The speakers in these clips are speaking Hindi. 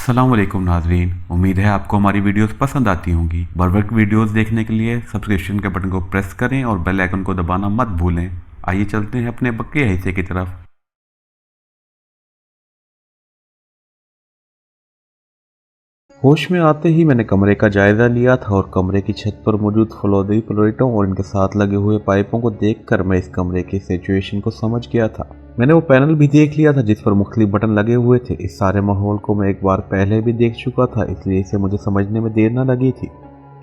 अस्सलाम वालेकुम नाजरीन, उम्मीद है आपको हमारी वीडियोस पसंद आती होंगी। बर वक्त वीडियोस देखने के लिए सब्सक्रिप्शन के बटन को प्रेस करें और बेल आइकन को दबाना मत भूलें। आइए चलते हैं अपने बकिया हिस्से की तरफ। होश में आते ही मैंने कमरे का जायजा लिया था और कमरे की छत पर मौजूद फलौदी प्लेटों और इनके साथ लगे हुए पाइपों को देखकर मैं इस कमरे की सिचुएशन को समझ गया था। मैंने वो पैनल भी देख लिया था जिस पर मुख्तलिफ बटन लगे हुए थे। इस सारे माहौल को मैं एक बार पहले भी देख चुका था, इसलिए इसे मुझे समझने में देर न लगी थी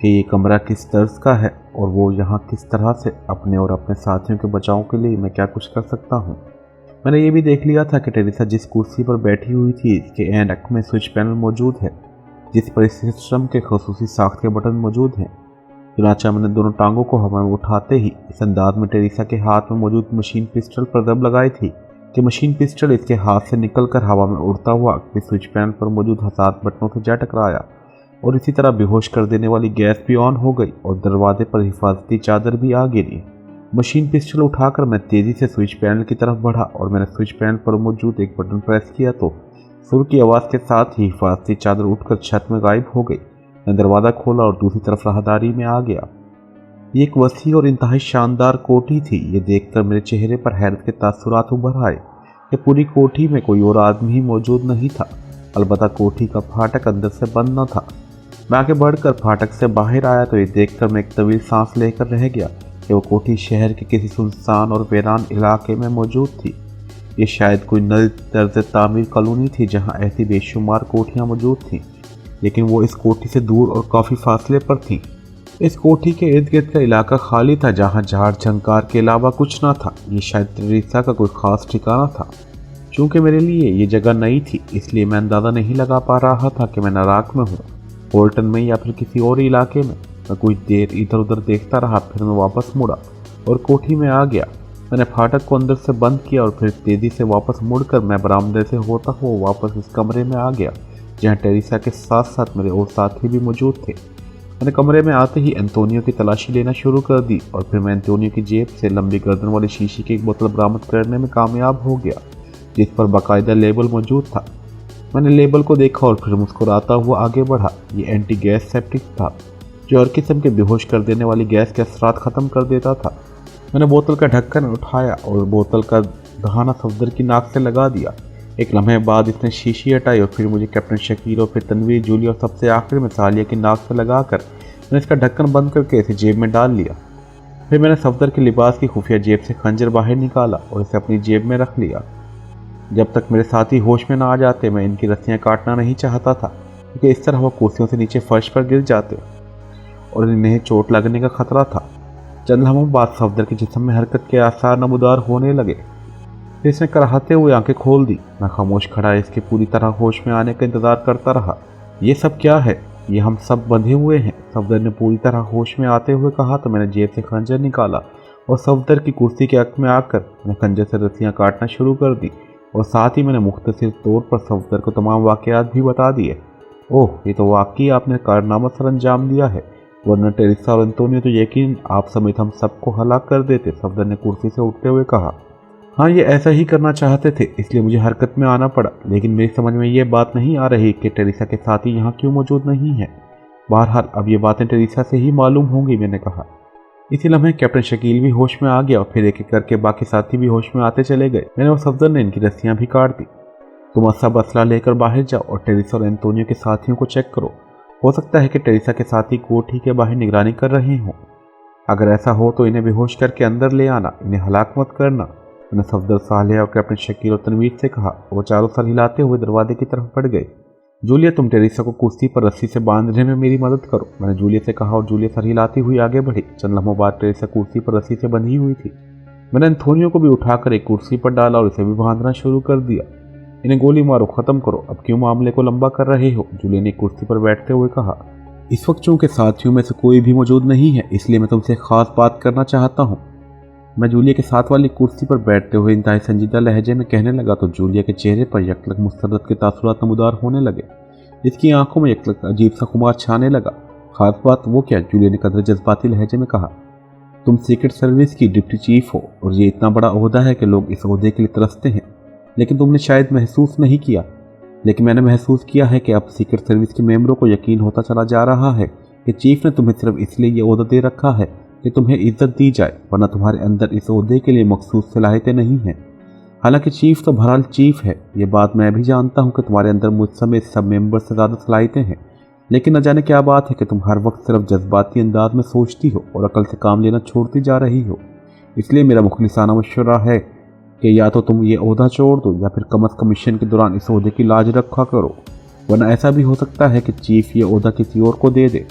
कि ये कमरा किस तर्ज का है और वो यहाँ किस तरह से अपने और अपने साथियों के बचाव के लिए मैं क्या कुछ कर सकता हूँ। मैंने ये भी देख लिया था कि टेरिसा जिस कुर्सी पर बैठी हुई थी इसके एंड में स्विच पैनल मौजूद है जिस पर इस सिस्टम के खसूसी साख्त के बटन मौजूद हैं। चुनाचा मैंने दोनों टांगों को हवा में उठाते ही इस अंदाज में टेरिसा के हाथ में मौजूद मशीन पिस्टल पर दब लगाई थी कि मशीन पिस्टल इसके हाथ से निकलकर हवा में उड़ता हुआ स्विच पैनल पर मौजूद हसास बटनों से जा टकराया और इसी तरह बेहोश कर देने वाली गैस भी ऑन हो गई और दरवाजे पर हिफाजती चादर भी आ गिरी। मशीन पिस्टल उठाकर मैं तेजी से स्विच पैनल की तरफ बढ़ा और मैंने स्विच पैनल पर मौजूद एक बटन प्रेस किया तो सुर की आवाज़ के साथ ही हिफाजती चादर उठकर छत में गायब हो गई। मैं दरवाज़ा खोला और दूसरी तरफ राहदारी में आ गया। ये एक वसी और इंतहाई शानदार कोठी थी। ये देखकर मेरे चेहरे पर हैरत के तासुरात उभर आए कि पूरी कोठी में कोई और आदमी ही मौजूद नहीं था। अलबत्ता कोठी का फाटक अंदर से बंद न था। मैं आगे बढ़कर फाटक से बाहर आया तो ये देखकर मैं एक तवील सांस लेकर रह गया कि वो कोठी शहर के किसी सुनसान और वीरान इलाके में मौजूद थी। ये शायद कोई नई तर्ज तामीर कॉलोनी थी जहां ऐसी बेशुमार कोठियां मौजूद थीं, लेकिन वो इस कोठी से दूर और काफ़ी फासले पर थी। इस कोठी के इर्द गिर्द का इलाका खाली था जहां झाड़ झंकार के अलावा कुछ ना था। ये शायद टेरिसा का कोई ख़ास ठिकाना था। चूँकि मेरे लिए ये जगह नई थी इसलिए मैं अंदाज़ा नहीं लगा पा रहा था कि मैं नराक में हूँ, बोल्टन में या फिर किसी और इलाके में। मैं कुछ देर इधर उधर देखता रहा, फिर मैं वापस मुड़ा और कोठी में आ गया। मैंने फाटक को अंदर से बंद किया और फिर तेज़ी से वापस मुड़कर मैं बरामदे से होता हुआ वापस इस कमरे में आ गया जहां टेरिसा के साथ साथ मेरे और साथी भी मौजूद थे। मैंने कमरे में आते ही एंटोनियो की तलाशी लेना शुरू कर दी और फिर मैं एंटोनियो की जेब से लंबी गर्दन वाली शीशी की एक बोतल बरामद करने में कामयाब हो गया जिस पर बाकायदा लेबल मौजूद था। मैंने लेबल को देखा और फिर मुस्कुराता हुआ आगे बढ़ा। ये एंटी गैस सेप्टिक था जो हर किस्म के बेहोश कर देने वाली गैस के असरात ख़त्म कर देता था। मैंने बोतल का ढक्कन उठाया और बोतल का दहाना सफदर की नाक से लगा दिया। एक लम्हे बाद इसने शीशी हटाई और फिर मुझे कैप्टन शकील और फिर तनवीर, जूली और सबसे आखिर में सालिया की नाक से लगाकर मैंने इसका ढक्कन बंद करके इसे जेब में डाल लिया। फिर मैंने सफदर के लिबास की खुफिया जेब से खंजर बाहर निकाला और इसे अपनी जेब में रख लिया। जब तक मेरे साथी होश में ना आ जाते मैं इनकी रस्सियाँ काटना नहीं चाहता था क्योंकि इस तरह वो कुर्सियों से नीचे फर्श पर गिर जाते और इन्हें चोट लगने का खतरा था। चंद लम्हों बाद सफदर के जिस्म में हरकत के आसार नमूदार होने लगे। फिर इसने कराहते हुए आंखें खोल दी। मैं खामोश खड़ा इसके पूरी तरह होश में आने का इंतजार करता रहा। ये सब क्या है? ये हम सब बंधे हुए हैं, सफदर ने पूरी तरह होश में आते हुए कहा तो मैंने जेब से खंजर निकाला और सफदर की कुर्सी के हक में आकर मैंने खंजर से रस्सियाँ काटना शुरू कर दी और साथ ही मैंने मुख्तसर तौर पर सफदर को तमाम वाक़यात भी बता दिए। ओह, ये तो वाकई आपने कारनामा सर अंजाम दिया है, वरना टेरिसा और एंटोनियो तो यकीन आप समेत हम सबको हलाक कर देते, सफदर ने कुर्सी से उठते हुए कहा। हाँ, ये ऐसा ही करना चाहते थे इसलिए मुझे हरकत में आना पड़ा, लेकिन मेरी समझ में ये बात नहीं आ रही कि टेरिसा के साथी यहाँ क्यों मौजूद नहीं है। बहरहाल अब ये बातें टेरिसा से ही मालूम होंगी, मैंने कहा। इसी लम्हे कैप्टन शकील भी होश में आ गया और फिर एक एक करके बाकी साथी भी होश में आते चले गए। मैंने और सफदर ने इनकी रस्सियाँ भी काट दी। तुम सब असला लेकर बाहर जाओ और टेरिसा और एंटोनियो के साथियों को चेक करो। हो सकता है कि टेरिसा के साथी कोठी के बाहर निगरानी कर रहे हों। अगर ऐसा हो तो इन्हें बेहोश करके अंदर ले आना, इन्हें हलाक मत करना। मैंने सफदर, सालिया और कैप्टन शकील और तनवीर से कहा। वो चारों सर हिलाते हुए दरवाजे की तरफ बढ़ गए। जूलिया, तुम टेरिसा को कुर्सी पर रस्सी से बांधने में मेरी मदद करो, मैंने जूलिया से कहा और जूलिया सर हिलाती हुई आगे बढ़ी। चंद लम्हों बाद टेरिसा कुर्सी पर रस्सी से बंधी हुई थी। मैंने एंटोनियो को भी उठाकर एक कुर्सी पर डाला और इसे भी बांधना शुरू कर दिया। इन्हें गोली मारो, ख़त्म करो, अब क्यों मामले को लंबा कर रहे हो, जूलिया ने कुर्सी पर बैठते हुए कहा। इस वक्त चूँकि साथियों में से कोई भी मौजूद नहीं है इसलिए मैं तुमसे ख़ास बात करना चाहता हूँ। मैं जूलिया के साथ वाली कुर्सी पर बैठते हुए इंतहाई संजीदा लहजे में कहने लगा तो जूलिया के चेहरे पर यकलक मुस्तरद के तासुरात नमूदार होने लगे। इसकी आंखों में यकलक अजीब सा खुमार छाने लगा। ख़ास बात वो क्या, जूलिया ने कदर जज्बाती लहजे में कहा। तुम सीक्रेट सर्विस की डिप्टी चीफ हो और ये इतना बड़ा ओहदा है कि लोग इस ओहदे के लिए तरसते हैं, लेकिन तुमने शायद महसूस नहीं किया लेकिन मैंने महसूस किया है कि अब सीक्रेट सर्विस के मेंबरों को यकीन होता चला जा रहा है कि चीफ ने तुम्हें सिर्फ इसलिए ये ओहदा दे रखा है कि तुम्हें इज्जत दी जाए, वरना तुम्हारे अंदर इस ओहदे के लिए मखसूस सलाहियतें नहीं हैं। हालांकि चीफ तो बहरहाल चीफ है, ये बात मैं भी जानता हूँ कि तुम्हारे अंदर मुझ समेत सब मेंबर से ज़्यादा सलाहियतें हैं, लेकिन न जाने क्या बात है कि तुम हर वक्त सिर्फ जज्बाती अंदाज में सोचती हो और अकल से काम लेना छोड़ती जा रही हो। इसलिए मेरा मुखलिसाना मशवरा है कि या तो तुम ये ओहदा छोड़ दो या फिर कम अज़ कम मिशन के दौरान इस ओहदे की लाज रखा करो, वरना ऐसा भी हो सकता है कि चीफ ये ओहदा किसी और को दे दे।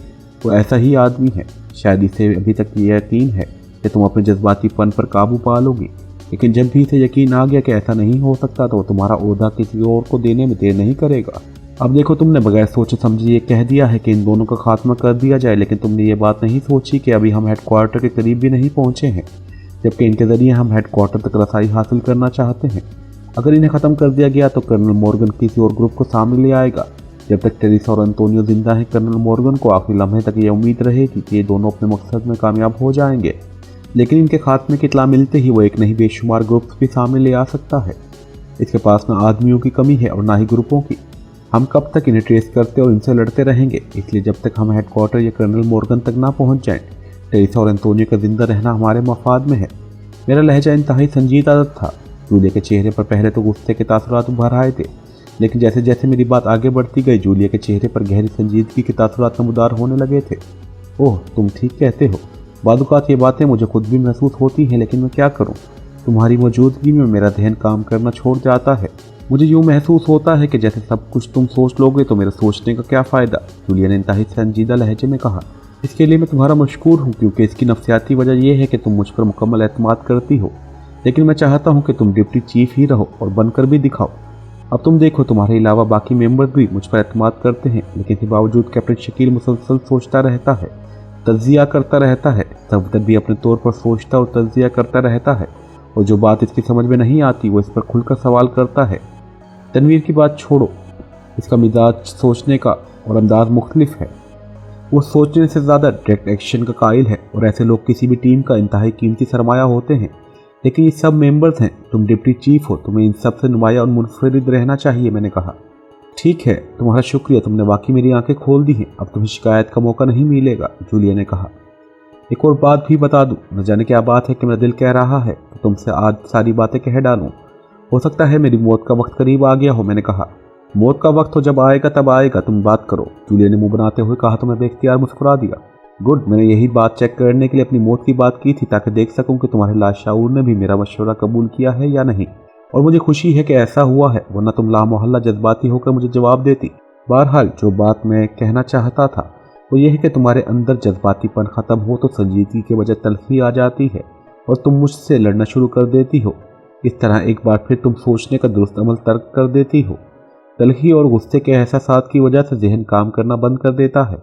वो ऐसा ही आदमी है, शायद इसे अभी तक ये यकीन है कि तुम अपने जज्बातीपन पर काबू पा लोगी, लेकिन जब भी इसे यकीन आ गया कि ऐसा नहीं हो सकता तो तुम्हारा ओहदा किसी और को देने में देर नहीं करेगा। अब देखो, तुमने बगैर सोचे समझे ये कह दिया है कि इन दोनों का खात्मा कर दिया जाए, लेकिन तुमने ये बात नहीं सोची कि अभी हम हेडक्वार्टर के करीब भी नहीं पहुंचे हैं, जबकि इनके ज़रिए हम हेडक्वार्टर तक रसाई हासिल करना चाहते हैं। अगर इन्हें ख़त्म कर दिया गया तो कर्नल मॉर्गन किसी और ग्रुप को सामने ले आएगा। जब तक टेरिसा और अंतोनियो जिंदा हैं, कर्नल मॉर्गन को आखिरी लम्हे तक ये उम्मीद रहेगी कि ये दोनों अपने मकसद में कामयाब हो जाएंगे, लेकिन इनके खात्मे की इत्तला मिलते ही वो एक नहीं बेशुमार ग्रुप्स भी सामने ले आ सकता है। इसके पास ना आदमियों की कमी है और ना ही ग्रुपों की। हम कब तक इन्हें ट्रेस करते और इनसे लड़ते रहेंगे? इसलिए जब तक हम हेडक्वार्टर या कर्नल मॉर्गन तक ना पहुंच जाएं, टेरिसा और एंटोनियो का जिंदा रहना हमारे मफाद में है। मेरा लहजा इंतहाई संजीदा था। जूलिया के चेहरे पर पहले तो गुस्से के तासुरात उभर आए थे, लेकिन जैसे जैसे मेरी बात आगे बढ़ती गई, जूलिया के चेहरे पर गहरी संजीदगी के तासुरात नमूदार होने लगे थे। ओह, तुम ठीक कहते हो। बादुकात ये बातें मुझे खुद भी महसूस होती हैं, लेकिन मैं क्या करूं? तुम्हारी मौजूदगी में मेरा ध्यान काम करना छोड़ जाता है। मुझे यूँ महसूस होता है कि जैसे सब कुछ तुम सोच लोगे तो मेरे सोचने का क्या फ़ायदा? जूलिया ने इंतहाई संजीदा लहजे में कहा। इसके लिए मैं तुम्हारा मशकूर हूँ, क्योंकि इसकी नफ्सियाती वजह यह है कि तुम मुझ पर मुकम्मल एतमाद करती हो, लेकिन मैं चाहता हूँ कि तुम डिप्टी चीफ ही रहो और बनकर भी दिखाओ। अब तुम देखो, तुम्हारे अलावा बाकी मेंबर भी मुझ पर एतमाद करते हैं, लेकिन इसके बावजूद कैप्टन शकील मुसलसल सोचता रहता है, तज्जिया करता रहता है। सफदर भी अपने तौर पर सोचता और तज्जिया करता रहता है, और जो बात इसकी समझ में नहीं आती वो इस पर खुलकर सवाल करता है। तनवीर की बात छोड़ो, इसका मिजाज सोचने का और अंदाज मुख्तलिफ है। वो सोचने से ज़्यादा डायरेक्ट एक्शन का कायल है, और ऐसे लोग किसी भी टीम का इंतहाई कीमती सरमाया होते हैं। लेकिन ये सब मेंबर्स हैं, तुम डिप्टी चीफ हो, तुम्हें इन सब से नुमाया और मुनफरिद रहना चाहिए। मैंने कहा, ठीक है, तुम्हारा शुक्रिया, तुमने वाकई मेरी आंखें खोल दी हैं। अब तुम्हें शिकायत का मौका नहीं मिलेगा, जूलिया ने कहा। एक और बात भी बता दूं, न जाने क्या बात है कि मेरा दिल कह रहा है कि तुमसे आज सारी बातें कह डालूं। हो सकता है मेरी मौत का वक्त करीब आ गया हो। मैंने कहा, मौत का वक्त तो जब आएगा तब आएगा, तुम बात करो, जूलिया ने मुंह बनाते हुए कहा। तो मैं बेख्तियार मुस्कुरा दिया। गुड, मैंने यही बात चेक करने के लिए अपनी मौत की बात की थी, ताकि देख सकूं कि तुम्हारे लाशाऊर ने भी मेरा मशवरा कबूल किया है या नहीं, और मुझे खुशी है कि ऐसा हुआ है, वरना तुम लामोहल्ला जज्बाती होकर मुझे जवाब देती। बहरहाल जो बात मैं कहना चाहता था वो यह है कि तुम्हारे अंदर जज्बातीपन ख़त्म हो तो संजीदगी के बजाय तलखी आ जाती है और तुम मुझसे लड़ना शुरू कर देती हो। इस तरह एक बार फिर तुम सोचने का दुरुस्त अमल तर्क कर देती हो। तलखी और गुस्से के एहसासात की वजह से जहन काम करना बंद कर देता है,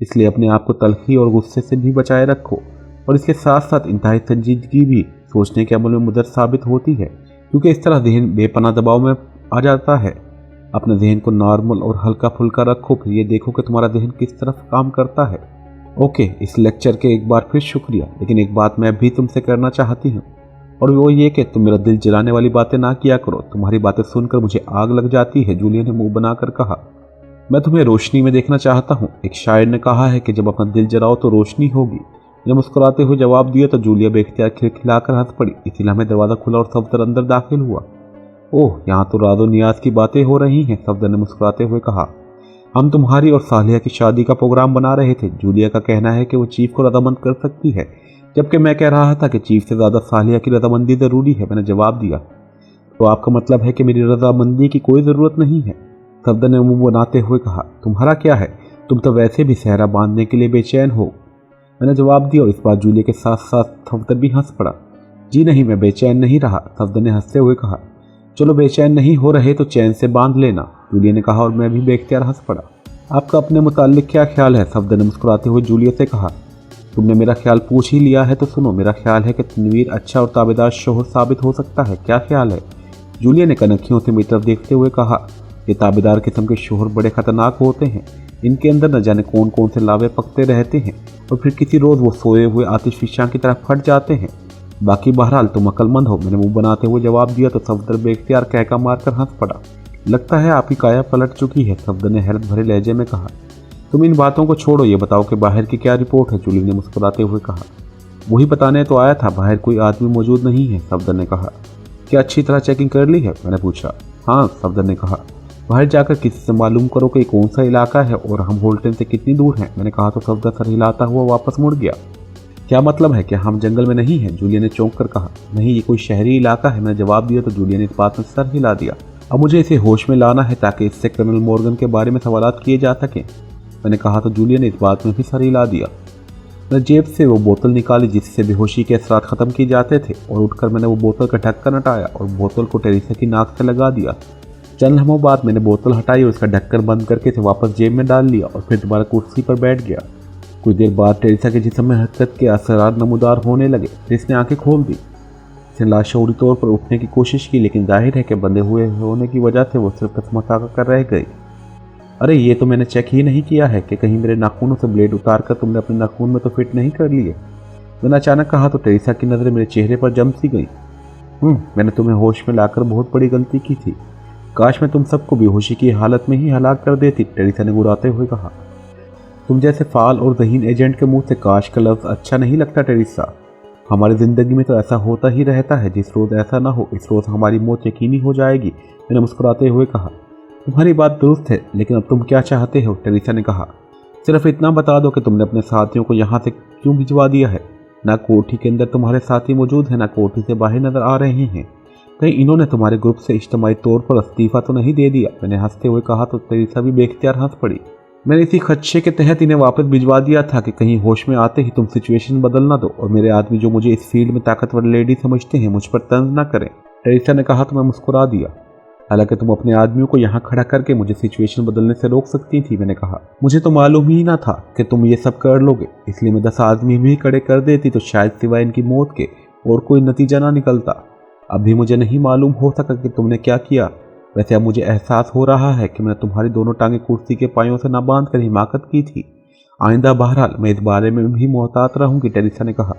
इसलिए अपने आप को तलखी और गुस्से से भी बचाए रखो, और इसके साथ साथ इंतहाई संजीदगी भी सोचने के अमल में मदद साबित होती है, क्योंकि इस तरह जहन बेपनाह दबाव में आ जाता है। अपने जहन को नॉर्मल और हल्का फुल्का रखो, फिर ये देखो कि तुम्हारा जहन किस तरफ काम करता है। ओके, इस लेक्चर के एक बार फिर शुक्रिया, लेकिन एक बात मैं भी तुमसे करना चाहती हूँ, और वो ये कि तुम मेरा दिल जलाने वाली बातें ना किया करो। तुम्हारी बातें सुनकर मुझे आग लग जाती है, जूलिया ने मुंह बनाकर कहा। मैं तुम्हें रोशनी में देखना चाहता हूँ। एक शायर ने कहा है कि जब अपना दिल जलाओ तो रोशनी होगी। मैंने मुस्कुराते हुए जवाब दिया तो जूलिया बेख्तियार खिलखिलाकर हंस पड़ी। इसी लम्हे दरवाज़ा खुला और सफदर अंदर दाखिल हुआ। ओह, यहाँ तो राज़ो नियाज की बातें हो रही हैं, सफदर ने मुस्कुराते हुए कहा। हम तुम्हारी और सालिया की शादी का प्रोग्राम बना रहे थे। जूलिया का कहना है कि वो चीफ को रजामंद कर सकती है, जबकि मैं कह रहा था कि चीफ से ज़्यादा सालिया की रजामंदी ज़रूरी है। मैंने जवाब दिया, तो आपका मतलब है कि मेरी रजामंदी की कोई ज़रूरत नहीं है? सफदर ने मुंह बनाते हुए कहा। तुम्हारा क्या है, तुम तो वैसे भी सहरा बांधने के लिए बेचैन हो। मैंने जवाब दिया, और इस बार जूलिया के साथ साथ सफदर भी हंस पड़ा। जी नहीं, मैं बेचैन नहीं रहा, सफदर ने हंसते हुए कहा। चलो, बेचैन नहीं हो रहे तो चैन से बांध लेना, जूलिया ने कहा, और मैं भी बेख्तियार हंस पड़ा। आपका अपने मुताल्लिक क्या ख्याल है? सफदर ने मुस्कुराते हुए जूलिया से कहा। तुमने मेरा ख्याल पूछ ही लिया है तो सुनो। मेरा ख्याल है कि तनवीर अच्छा और ताबेदार शोहर साबित हो सकता है। क्या ख्याल है? जूलिया ने कनखियों से मेरी तरफ देखते हुए कहा। ये ताबेदार किस्म के शोहर बड़े खतरनाक होते हैं। इनके अंदर न जाने कौन कौन से लावे पकते रहते हैं, और फिर किसी रोज़ वो सोए हुए आतिशफिशां की तरफ फट जाते हैं। बाकी बहरहाल तुम अक्लमंद हो, मैंने मुंह बनाते हुए जवाब दिया तो सफदर बेख्तियार कहका मारकर हंस पड़ा। लगता है आपकी काया पलट चुकी है, सफदर ने हैरत भरे लहजे में कहा। तुम इन बातों को छोड़ो, ये बताओ कि बाहर की क्या रिपोर्ट है, जूली ने मुस्कुराते हुए कहा। वही बताने तो आया था, बाहर कोई आदमी मौजूद नहीं है, सफदर ने कहा। क्या अच्छी तरह चेकिंग कर ली है, मैंने पूछा। हाँ, सफदर ने कहा। बाहर जाकर किसी से मालूम करो कि कौन सा इलाका है और हम होल्टन से कितनी दूर हैं, मैंने कहा तो सफदर सर हिलाता हुआ वापस मुड़ गया। क्या मतलब है कि हम जंगल में नहीं हैं, जूलिया ने चौंक कर कहा। नहीं, ये कोई शहरी इलाका है, मैंने जवाब दिया तो जूलिया ने इस बात में सर हिला दिया। अब मुझे इसे होश में लाना है ताकि इससे कर्नल मॉर्गन के बारे में सवालात किए जा सकें, मैंने कहा तो जूलिया ने इस बात में भी सर हिला दिया। मैंने जेब से वो बोतल निकाली जिससे बेहोशी के असरात खत्म किए जाते थे और उठकर मैंने वो बोतल का ढक्कन हटाया और बोतल को टेरेसा की नाक से लगा दिया। चंद लम्हों बाद मैंने बोतल हटाई और उसका ढक्कन बंद करके इसे वापस जेब में डाल लिया और फिर दोबारा कुर्सी पर बैठ गया। कुछ देर बाद टेरेसा के जिस्म में हरकत के असरात नमूदार होने लगे। जिसने आंखें खोल दी, उसने लाशौरी तौर पर उठने की कोशिश की, लेकिन जाहिर है कि बंधे हुए होने की वजह से वो सिर्फ कसमसा कर रह गई। अरे ये तो मैंने चेक ही नहीं किया है कि कहीं मेरे नाखूनों से ब्लेड उतार कर तुमने अपने नाखून में तो फिट नहीं कर लिए, मैंने अचानक कहा तो टेरेसा की नज़रें मेरे चेहरे पर जम सी गई। मैंने तुम्हें होश में लाकर बहुत बड़ी गलती की थी, काश मैं तुम सबको बेहोशी की हालत में ही हलाक कर देती, टेरेसा ने गुराते हुए कहा। तुम जैसे फाल और ज़हीन एजेंट के मुंह से काश का लफ्ज़ अच्छा नहीं लगता टेरेसा। हमारी ज़िंदगी में तो ऐसा होता ही रहता है, जिस रोज़ ऐसा ना हो इस रोज़ हमारी मौत यकीनी हो जाएगी, मैंने मुस्कुराते हुए कहा। तुम्हारी बात दुरुस्त है, लेकिन अब तुम क्या चाहते हो, टेरेसा ने कहा। सिर्फ इतना बता दो कि तुमने अपने साथियों को यहाँ से क्यों भिजवा दिया है। ना कोठी के अंदर तुम्हारे साथी मौजूद हैं, ना कोठी से बाहर नजर आ रहे हैं। कहीं इन्होंने तुम्हारे ग्रुप से इज्तिमाई तौर पर इस्तीफा तो नहीं दे दिया, मैंने हंसते हुए कहा तो टेरेसा भी बेख्तियार हंस पड़ी। मैंने इसी खदशे के तहत इन्हें वापस भिजवा दिया था कि कहीं होश में आते ही तुम सिचुएशन बदल ना दो और मेरे आदमी जो मुझे इस फील्ड में ताकतवर लेडी समझते हैं मुझ पर तंज ना करें, टेरेसा ने कहा तो मैं मुस्कुरा दिया। हालांकि तुम अपने आदमियों को यहाँ खड़ा करके मुझे सिचुएशन बदलने से रोक सकती थी, मैंने कहा। मुझे तो मालूम ही ना था कि तुम ये सब कर लोगे, इसलिए मैं 10 आदमी भी खड़े कर देती तो शायद सिवाय इनकी मौत के और कोई नतीजा ना निकलता। अब भी मुझे नहीं मालूम हो सका कि तुमने क्या किया। वैसे अब मुझे एहसास हो रहा है कि मैंने तुम्हारी दोनों टांगें कुर्सी के पायों से न बांध कर हिमाकत की थी। आइंदा बहरहाल मैं इस बारे में भी मोहतात रहूंगी, टेरेसा ने कहा।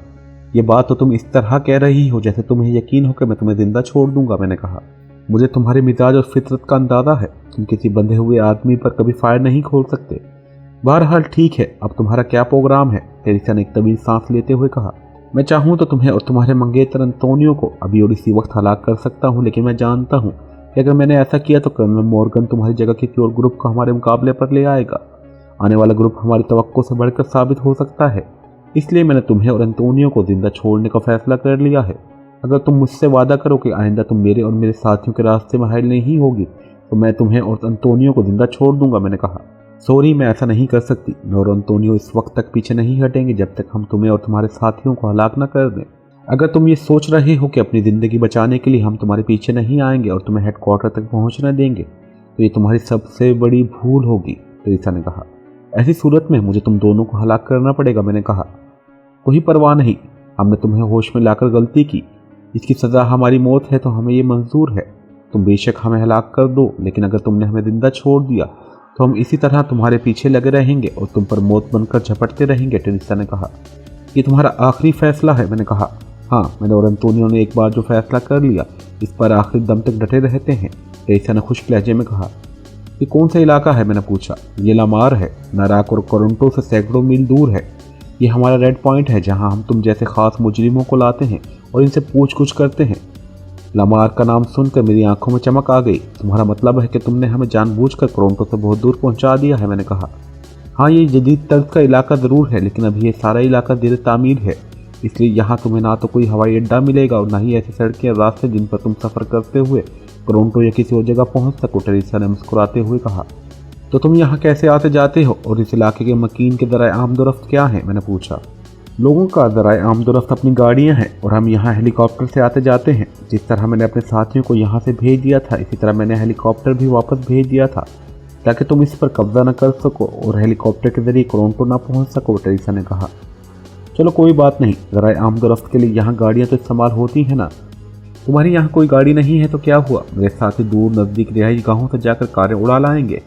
यह बात तो तुम इस तरह कह रही हो जैसे तुम्हें यकीन हो कि मैं तुम्हें जिंदा छोड़ दूंगा, मैंने कहा। मुझे तुम्हारे मिजाज और फितरत का अंदाजा है, तुम किसी बंधे हुए आदमी पर कभी फायर नहीं खोल सकते। बहरहाल ठीक है, अब तुम्हारा क्या प्रोग्राम है, टेरेसा ने एक तवील सांस लेते हुए कहा। मैं चाहूँ तो तुम्हें और तुम्हारे मंगेतर अंतोनियो को अभी और इसी वक्त हलाक कर सकता हूँ, लेकिन मैं जानता हूँ कि अगर मैंने ऐसा किया तो कर्नल मॉर्गन तुम्हारी जगह किसी और ग्रुप को हमारे मुकाबले पर ले आएगा। आने वाला ग्रुप हमारी तवक्को से बढ़कर साबित हो सकता है, इसलिए मैंने तुम्हें और अंतोनियो को जिंदा छोड़ने का फैसला कर लिया है। अगर तुम मुझसे वादा करो कि आइंदा तुम मेरे और मेरे साथियों के रास्ते में हायल नहीं होगी तो मैं तुम्हें और अंतोनियो को जिंदा छोड़ दूंगा, मैंने कहा। सॉरी, मैं ऐसा नहीं कर सकती। मैं और अंतोनियो इस वक्त तक पीछे नहीं हटेंगे जब तक हम तुम्हें और तुम्हारे साथियों को हलाक न कर दें। अगर तुम ये सोच रहे हो कि अपनी ज़िंदगी बचाने के लिए हम तुम्हारे पीछे नहीं आएंगे और तुम्हें हेडक्वार्टर तक पहुंचने देंगे तो ये तुम्हारी सबसे बड़ी भूल होगी, टेरेसा ने कहा। ऐसी सूरत में मुझे तुम दोनों को हलाक करना पड़ेगा, मैंने कहा। कोई परवाह नहीं, हमने तुम्हें होश में लाकर गलती की, इसकी सज़ा हमारी मौत है तो हमें ये मंजूर है। तुम बेशक हमें हलाक कर दो, लेकिन अगर तुमने हमें जिंदा छोड़ दिया तो हम इसी तरह तुम्हारे पीछे लगे रहेंगे और तुम पर मौत बनकर झपटते रहेंगे, टेरेसा ने कहा। ये तुम्हारा आखिरी फैसला है, मैंने कहा। हाँ, मैंने और अंतोनियो ने एक बार जो फैसला कर लिया इस पर आखिरी दम तक डटे रहते हैं, टेरेसा ने खुश्क लहजे में कहा। ये कौन सा इलाका है, मैंने पूछा। ये लामार है, नाराक और टोरंटो से सैकड़ों मील दूर है। ये हमारा रेड पॉइंट है जहाँ हम तुम जैसे खास मुजरिमों को लाते हैं और इनसे पूछ कुछ करते हैं। लामार का नाम सुनकर मेरी आंखों में चमक आ गई। तुम्हारा मतलब है कि तुमने हमें जानबूझकर टोरंटो से बहुत दूर पहुंचा दिया है, मैंने कहा। हाँ, ये जदीद तर्ज का इलाका ज़रूर है, लेकिन अभी ये सारा इलाका ज़ेर तामीर है, इसलिए यहाँ तुम्हें ना तो कोई हवाई अड्डा मिलेगा और ना ही ऐसी सड़कें और रास्ते जिन पर तुम सफ़र करते हुए टोरंटो या किसी और जगह पहुँच सको, टेरेसा ने मुस्कुराते हुए कहा। तो तुम यहाँ कैसे आते जाते हो और इस इलाके के मकीन के ज़राए आमदोरफ्त क्या हैं, मैंने पूछा। लोगों का ज़राए आमदोरफ्त अपनी गाड़ियाँ हैं और हम यहाँ हेलीकॉप्टर से आते जाते हैं। जिस तरह मैंने अपने साथियों को यहाँ से भेज दिया था इसी तरह मैंने हेलीकॉप्टर भी वापस भेज दिया था ताकि तुम इस पर कब्जा न कर सको और हेलीकॉप्टर के जरिए टोरंटो ना पहुँच सको, टेरेसा ने कहा। चलो कोई बात नहीं, ज़राए आमदोरफ्त के लिए यहाँ गाड़ियाँ तो इस्तेमाल होती हैं ना। तुम्हारी यहाँ कोई गाड़ी नहीं है तो क्या हुआ, मेरे साथी दूर नज़दीक रिहाई गाहों से जाकर कारें उड़ा लाएंगे,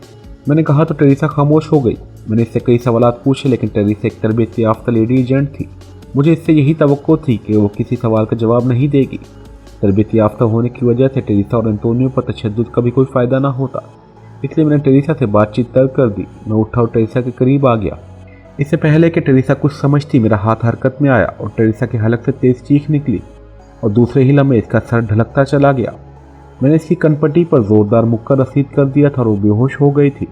मैंने कहा तो टेरेसा खामोश हो गई। मैंने इससे कई सवालात पूछे लेकिन टेरेसा एक तरबियत याफ्ता लेडी एजेंट थी। मुझे इससे यही तवक्को थी कि वो किसी सवाल का जवाब नहीं देगी। तरबियत याफ्ता होने की वजह से टेरेसा और एंटोनियो पर तशद्दुद का भी कोई फ़ायदा ना होता, इसलिए मैंने टेरेसा से बातचीत तर्क कर दी। मैं उठा और टेरेसा के करीब आ गया। इससे पहले कि टेरेसा कुछ समझती, मेरा हाथ हरकत में आया और टेरेसा के हलक से तेज चीख निकली और दूसरे ही लम्हे इसका सर ढलकता चला गया। मैंने इसकी कनपट्टी पर जोरदार मुक्का रसीद कर दिया था और वो बेहोश हो गई थी।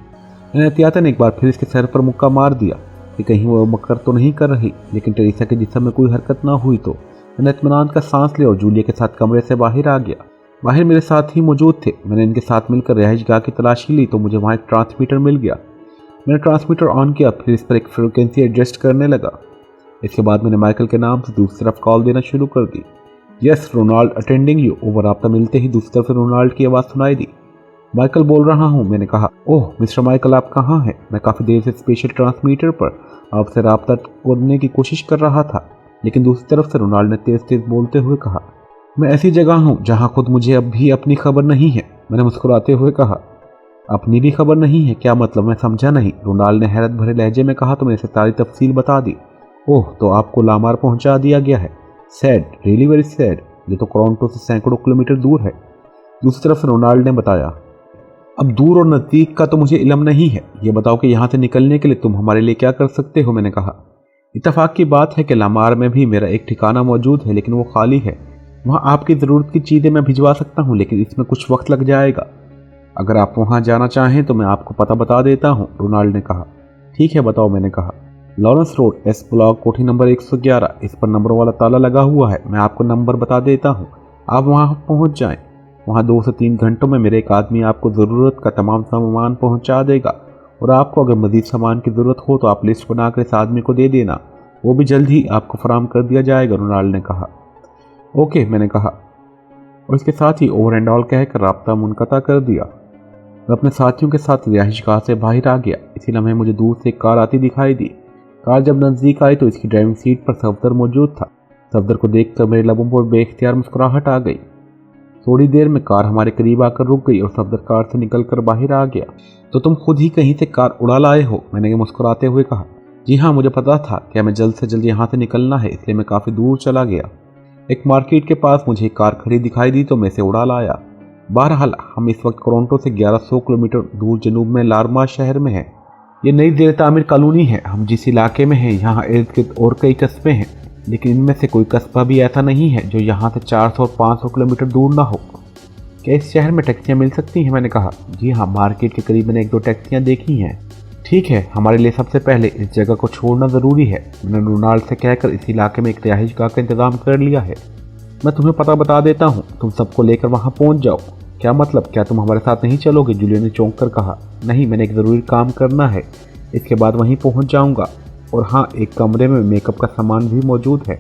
मैंने एहतियातन एक बार फिर इसके सर पर मुक्का मार दिया कि कहीं वो मक्कर तो नहीं कर रही, लेकिन टेरेसा के जिस्म में कोई हरकत ना हुई तो मैंने इत्मीनान का सांस लिया और जूलिया के साथ कमरे से बाहर आ गया। बाहर मेरे साथ ही मौजूद थे। मैंने इनके साथ मिलकर रिहाइशगाह की तलाशी ली तो मुझे वहाँ एक ट्रांसमीटर मिल गया। मैंने ट्रांसमीटर ऑन किया, फिर इस पर एक फ्रिक्वेंसी एडजस्ट करने लगा। इसके बाद मैंने माइकल के नाम से दूसरी तरफ कॉल देना शुरू कर दी। Yes Ronald attending you. Over. रब्ता मिलते ही दूसरी तरफ से रोनाल्ड की आवाज़ सुनाई दी। माइकल बोल रहा हूँ, मैंने कहा। ओह मिस्टर माइकल, आप कहाँ हैं? मैं काफ़ी देर से स्पेशल ट्रांसमीटर पर आपसे रब्ता करने की कोशिश कर रहा था, लेकिन दूसरी तरफ से रोनाल्ड ने तेज़ तेज़ बोलते हुए कहा, मैं ऐसी जगह हूँ जहाँ खुद मुझे अब भी अपनी खबर नहीं है। मैंने मुस्कुराते हुए कहा, अपनी भी खबर नहीं है? क्या मतलब? मैं समझा नहीं। रोनाल्ड ने हैरत भरे लहजे में कहा तो मैंने इसे सारी तफसील बता दी। ओह, तो आपको लामार पहुँचा दिया गया है? Sad, really very sad. ये तो टोरंटो से सैकड़ों किलोमीटर दूर है। दूसरी तरफ से रोनाल्ड ने बताया, अब दूर और नज़दीक का तो मुझे इल्म नहीं है। ये बताओ कि यहाँ से निकलने के लिए तुम हमारे लिए क्या कर सकते हो? मैंने कहा, इत्तेफाक की बात है कि लामार में भी मेरा एक ठिकाना मौजूद है, लेकिन वो खाली है। वहाँ आपकी ज़रूरत की चीज़ें मैं भिजवा सकता हूँ, लेकिन इसमें कुछ वक्त लग जाएगा। अगर आप वहाँ जाना चाहें तो मैं आपको पता बता देता हूँ, रोनाल्ड ने कहा। ठीक है, बताओ, मैंने कहा। लॉरेंस रोड, एस ब्लॉक, कोठी नंबर 111। इस पर नंबर वाला ताला लगा हुआ है। मैं आपको नंबर बता देता हूँ, आप वहाँ पहुँच जाएँ। वहाँ 2 से 3 घंटों में मेरे एक आदमी आपको ज़रूरत का तमाम सामान पहुँचा देगा, और आपको अगर मज़ीद सामान की ज़रूरत हो तो आप लिस्ट बनाकर इस आदमी को दे देना, वो भी जल्द ही आपको फराहम कर दिया जाएगा, रोनाल्ड ने कहा। ओके, मैंने कहा, और इसके साथ ही ओवर एंड ऑल कहकर रब्ता मुनक़ता कर दिया। मैं अपने साथियों के साथ रिहाइशगाह से बाहर आ गया। इसी लम्हे मुझे दूर से एक कार आती दिखाई दी। कार जब नज़दीक आई तो इसकी ड्राइविंग सीट पर सफदर मौजूद था। सफदर को देखकर मेरे लबों पर बेख्तियार मुस्कुराहट आ गई। थोड़ी देर में कार हमारे करीब आकर रुक गई और सफदर कार से निकलकर बाहर आ गया। तो तुम खुद ही कहीं से कार उड़ा लाए हो? मैंने मुस्कुराते हुए कहा। जी हाँ, मुझे पता था कि हमें जल्द से जल्द यहाँ से निकलना है, इसलिए मैं काफ़ी दूर चला गया। एक मार्केट के पास मुझे एक कार खड़ी दिखाई दी तो मैं इसे उड़ा लाया। बहरहाल हम इस वक्त टोरंटो से 1100 किलोमीटर दूर जनूब में लारमा शहर में हैं। ये नई ज़ेर तामीर कॉलोनी है। हम जिस इलाके में हैं यहाँ इर्द गिर्द और कई कस्बे हैं, लेकिन इनमें से कोई कस्बा भी ऐसा नहीं है जो यहाँ से 400 और 500 किलोमीटर दूर ना हो। क्या इस शहर में टैक्सियाँ मिल सकती हैं? मैंने कहा। जी हाँ, मार्केट के करीब मैंने 1-2 टैक्सियाँ देखी हैं। ठीक है, हमारे लिए सबसे पहले इस जगह को छोड़ना ज़रूरी है। मैंने रोनाल्ड से कहकर इस इलाके में एक रिहाइशगाह का इंतज़ाम कर लिया है। मैं तुम्हें पता बता देता हूँ, तुम सबको लेकर वहाँ पहुँच जाओ। क्या मतलब? क्या तुम हमारे साथ नहीं चलोगे? जूलिया ने चौंक कर कहा। नहीं, मैंने एक ज़रूरी काम करना है, इसके बाद वहीं पहुँच जाऊँगा। और हाँ, एक कमरे में मेकअप का सामान भी मौजूद है।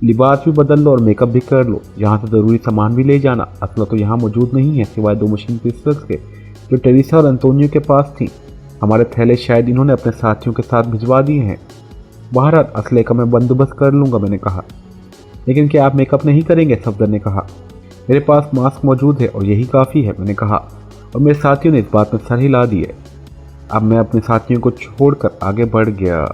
लिबास भी बदल लो और मेकअप भी कर लो। यहाँ से ज़रूरी सामान भी ले जाना। असला तो यहाँ मौजूद नहीं है सिवाय 2 मशीन पिस्टल्स के जो टेरेसा और एंटोनियो के पास थी। हमारे थैले शायद इन्होंने अपने साथियों के साथ भिजवा दिए हैं। बहरहाल असले का मैं बंदोबस्त कर लूँगा, मैंने कहा। लेकिन क्या आप मेकअप नहीं करेंगे? सफदर ने कहा। मेरे पास मास्क मौजूद है और यही काफ़ी है, मैंने कहा, और मेरे साथियों ने इस बात में सर हिला दिए। अब मैं अपने साथियों को छोड़कर आगे बढ़ गया।